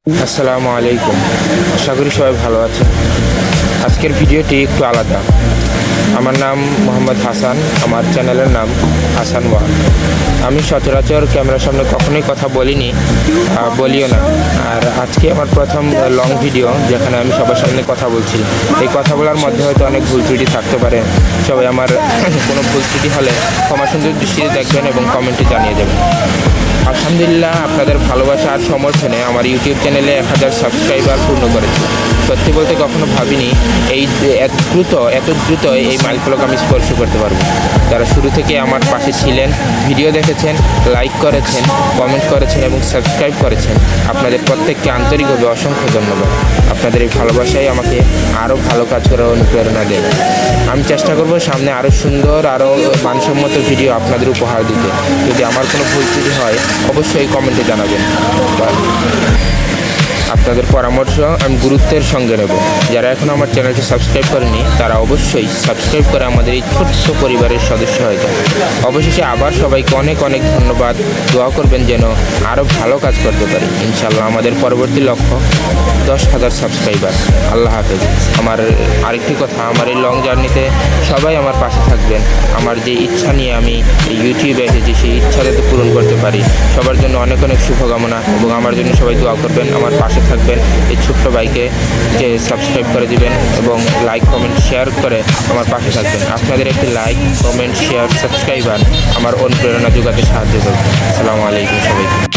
আসসালামু আলাইকুম। আশা করি সবাই ভালো আছেন। আজকের ভিডিওটি একটু আলাদা। আমার নাম মোহাম্মদ হাসান, আমার চ্যানেলের নাম হাসান ওয়ান। আমি সচরাচর ক্যামেরার সামনে কখনোই কথা বলিনি, বলিও না। আর আজকে আমার প্রথম লং ভিডিও, যেখানে আমি সবার সামনে কথা বলছি। এই কথা বলার মধ্যে হয়তো অনেক ভুল ত্রুটি থাকতে পারে। সবাই আমার কোনো ভুল ত্রুটি হলে ক্ষমা সুন্দর দৃষ্টিতে দেখবেন এবং কমেন্টে জানিয়ে দেবেন। আলহামদুলিল্লাহ, আপনাদের ভালোবাসা আর সমর্থনে আমার ইউটিউব চ্যানেলে 1000 সাবস্ক্রাইবার পূর্ণ করেছি। সত্যি বলতে কখনো ভাবিনি এত দ্রুত এই মাইলফলক আমি স্পর্শ করতে পারবো। যারা শুরু থেকে আমার পাশে ছিলেন, ভিডিও দেখেছেন, লাইক করেছেন, কমেন্ট করেছেন এবং সাবস্ক্রাইব করেছেন, আপনাদের প্রত্যেককে আন্তরিকভাবে অসংখ্য ধন্যবাদ। আপনাদের এই ভালোবাসাই আমাকে আরও ভালো কাজ করার অনুপ্রেরণা দেয়। আমি চেষ্টা করব সামনে আরও সুন্দর, আরও মানসম্মত ভিডিও আপনাদের উপহার দিতে। যদি আমার কোনো ভুল ত্রুটি হয়, অবশ্যই কমেন্টে জানাবেন। আপনাদের পরামর্শ আমি গুরুত্বের সঙ্গে নেব। যারা এখন আমার চ্যানেলটি সাবস্ক্রাইব করেনি, তারা অবশ্যই সাবস্ক্রাইব করে আমাদের এই ছোট্ট পরিবারের সদস্য হয়ে যায়। অবশেষে আবার সবাইকে অনেক অনেক ধন্যবাদ। দোয়া করবেন যেন আরও ভালো কাজ করতে পারি। ইনশাল্লাহ আমাদের পরবর্তী লক্ষ্য 10,000 সাবস্ক্রাইবার। আল্লাহ হাফেজ। আমার আরেকটি কথা, আমার এই লং জার্নিতে সবাই আমার পাশে থাকবেন। আমার যে ইচ্ছা নিয়ে আমি এই ইউটিউবে এসেছি, সেই ইচ্ছা যাতে পূরণ করতে পারি। সবার জন্য অনেক অনেক শুভকামনা এবং আমার জন্য সবাই দোয়া করবেন, আমার পাশে থাকবেন। এই ছোট্ট ভাইকে যে সাবস্ক্রাইব করে দিবেন এবং লাইক কমেন্ট শেয়ার করে আমার পাশে থাকবেন। আপনাদের একটি লাইক কমেন্ট শেয়ার সাবস্ক্রাইবার আমার অনুপ্রেরণা যোগাতে সাহায্য করবে। আসসালামু আলাইকুম সবাইকে।